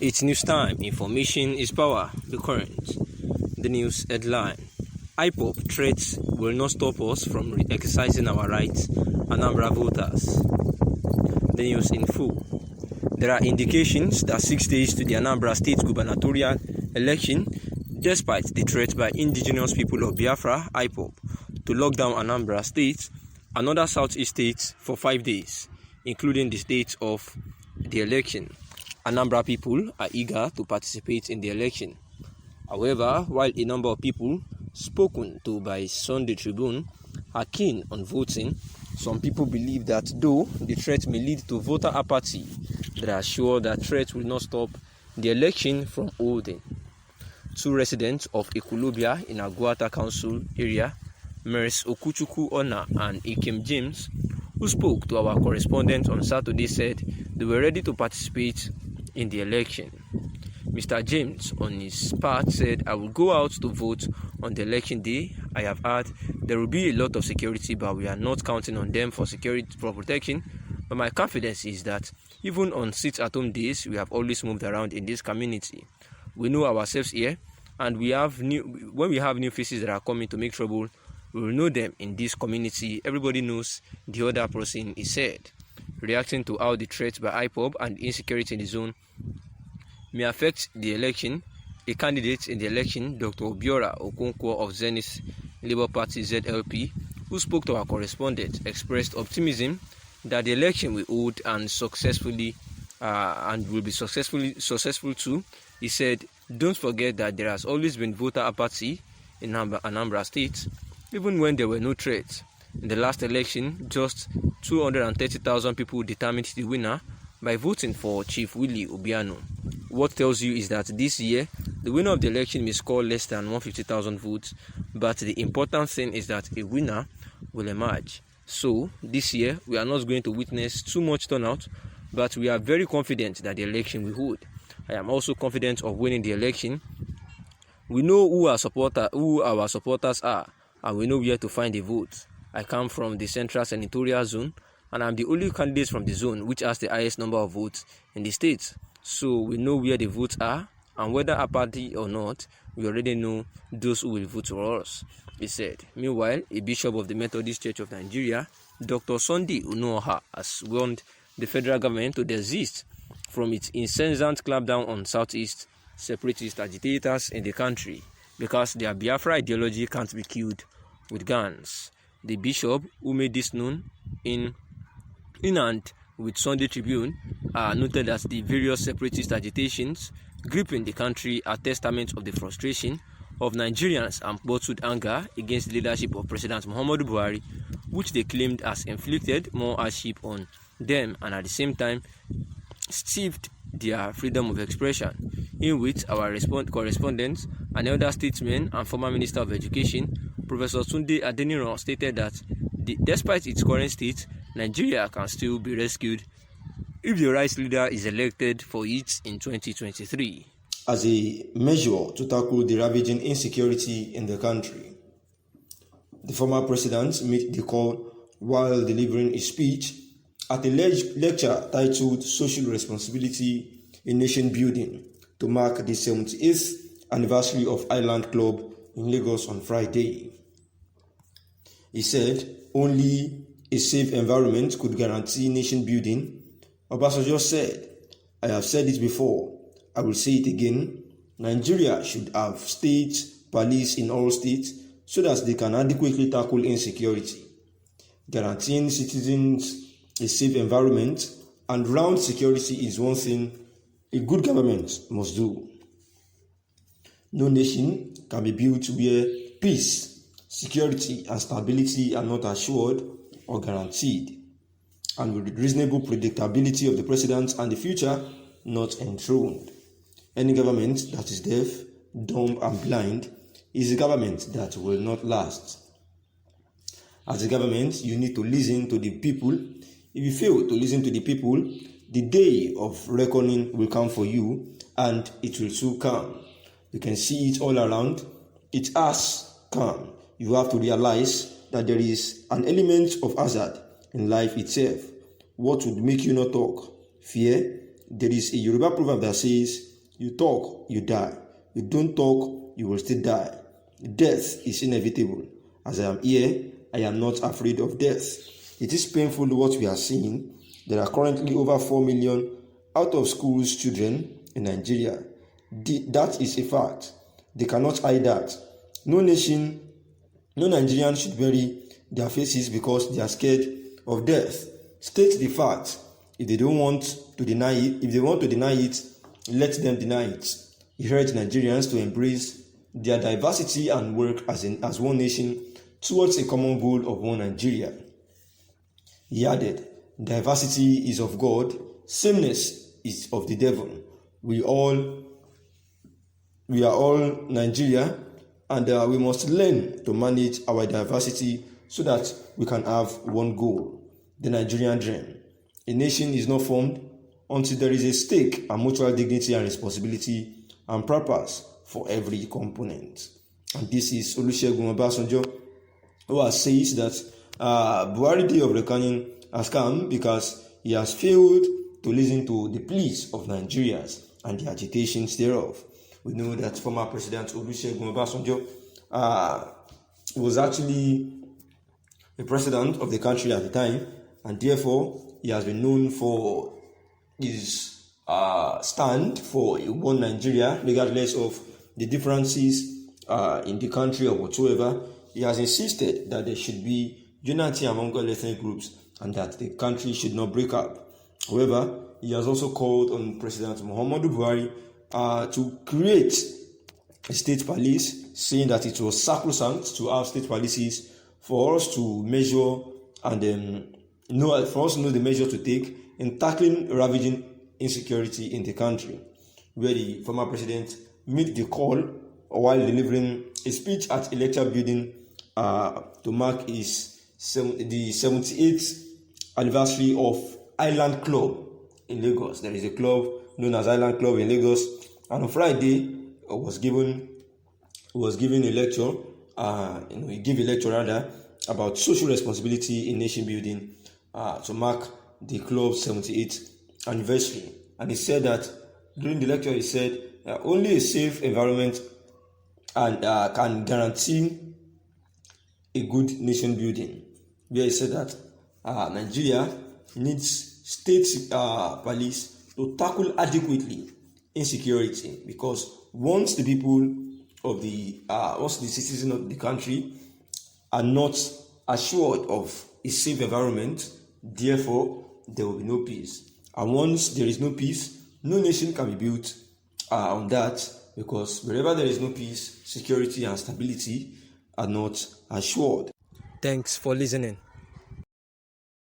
It's news time. Information is power. The current. The news headline. IPOB threats will not stop us from exercising our rights. Anambra voters. The news in full. There are indications that 6 days to the Anambra State gubernatorial election, despite the threat by indigenous people of Biafra, IPOB, to lock down Anambra State and other southeast states for 5 days, including the state of the election. Anambra people are eager to participate in the election. However, while a number of people spoken to by Sunday Tribune are keen on voting, some people believe that though the threat may lead to voter apathy, they are sure that threat will not stop the election from holding. Two residents of Ekulobia in Aguata Council area, Mers Okuchuku Ona and Ikem James, who spoke to our correspondent on Saturday, said they were ready to participate in the election. Mr. James, on his part, said, "I will go out to vote on the election day. I have heard there will be a lot of security, but we are not counting on them for protection. But my confidence is that even on sit-at-home days, we have always moved around in this community. We know ourselves here, and when we have new faces that are coming to make trouble, we will know them in this community. Everybody knows the other person," he said, reacting to how the threats by IPOB and insecurity in the zone may affect the election. A candidate in the election, Dr. Obiora Okonkwo of Zenith Labour Party ZLP, who spoke to our correspondent, expressed optimism that the election will hold and will be successful too. He said, "Don't forget that there has always been voter apathy in Anambra State, even when there were no threats. In the last election, just 230,000 people determined the winner by voting for Chief Willie Obiano. What tells you is that this year, the winner of the election may score less than 150,000 votes, but the important thing is that a winner will emerge. So, this year, we are not going to witness too much turnout, but we are very confident that the election will hold. I am also confident of winning the election. We know who our supporters are, and we know where to find the votes. I come from the Central Senatorial Zone, and I'm the only candidate from the zone which has the highest number of votes in the state. So we know where the votes are, and whether apathy or not, we already know those who will vote for us," he said. Meanwhile, a bishop of the Methodist Church of Nigeria, Dr. Sunday Unoha, has warned the federal government to desist from its incessant clampdown on southeast separatist agitators in the country because their Biafra ideology can't be killed with guns. The bishop, who made this known in and with Sunday Tribune, noted that the various separatist agitations gripping the country are testaments of the frustration of Nigerians and bottled anger against the leadership of President Muhammadu Buhari, which they claimed has inflicted more hardship on them and at the same time stifled their freedom of expression. In which our correspondent, an elder statesman and former Minister of Education, Professor Tunde Adeniran, stated that despite its current state, Nigeria can still be rescued if the right leader is elected for it in 2023. As a measure to tackle the ravaging insecurity in the country, the former president made the call while delivering a speech at a lecture titled Social Responsibility in Nation Building to mark the 78th anniversary of Island Club in Lagos on Friday. He said only a safe environment could guarantee nation building. Obasanjo said, "I have said it before, I will say it again. Nigeria should have state police in all states so that they can adequately tackle insecurity. Guaranteeing citizens a safe environment and round security is one thing a good government must do. No nation can be built where peace, security, and stability are not assured or guaranteed, and with reasonable predictability of the president and the future not enthroned. Any government that is deaf, dumb, and blind is a government that will not last. As a government, you need to listen to the people. If you fail to listen to the people, the day of reckoning will come for you, and it will soon come. You can see it all around. It has come. You have to realize that there is an element of hazard in life itself. What would make you not talk? Fear. There is a Yoruba proverb that says, You talk, you die. You don't talk, you will still die. Death is inevitable. As I am here, I am not afraid of death. It is painful what we are seeing. There are currently over 4 million out of school children in Nigeria. That is a fact. They cannot hide that. No Nigerian should bury their faces because they are scared of death. State the fact. If they don't want to deny it, let them deny it. He urged Nigerians to embrace their diversity and work as one nation towards a common goal of one Nigeria. He added, diversity is of God, sameness is of the devil. We are all Nigeria, and we must learn to manage our diversity so that we can have one goal, the Nigerian dream. A nation is not formed until there is a stake and mutual dignity and responsibility and purpose for every component. And this is Olusegun Obasanjo, who says that Buhari Day of Reckoning has come because he has failed to listen to the pleas of Nigerians and the agitations thereof. We know that former President Olusegun Obasanjo was actually the president of the country at the time, and therefore he has been known for his stand for one Nigeria, regardless of the differences in the country or whatsoever. He has insisted that there should be unity among all ethnic groups and that the country should not break up. However, he has also called on President Muhammadu Buhari to create a state police, saying that it was sacrosanct to have state policies for us to measure and for us to know the measures to take in tackling ravaging insecurity in the country, where the former president made the call while delivering a speech at a lecture building to mark the 78th anniversary of Island Club in Lagos. There is a club known as Island Club in Lagos, and on Friday was given a lecture. He gave a lecture about social responsibility in nation building to mark the club's 78th anniversary. And he said that during the lecture, he said only a safe environment and can guarantee a good nation building. Where he said that Nigeria needs state police to tackle adequately insecurity, because once the citizens of the country are not assured of a safe environment, therefore there will be no peace. And once there is no peace, no nation can be built on that, because wherever there is no peace, security and stability are not assured. Thanks for listening.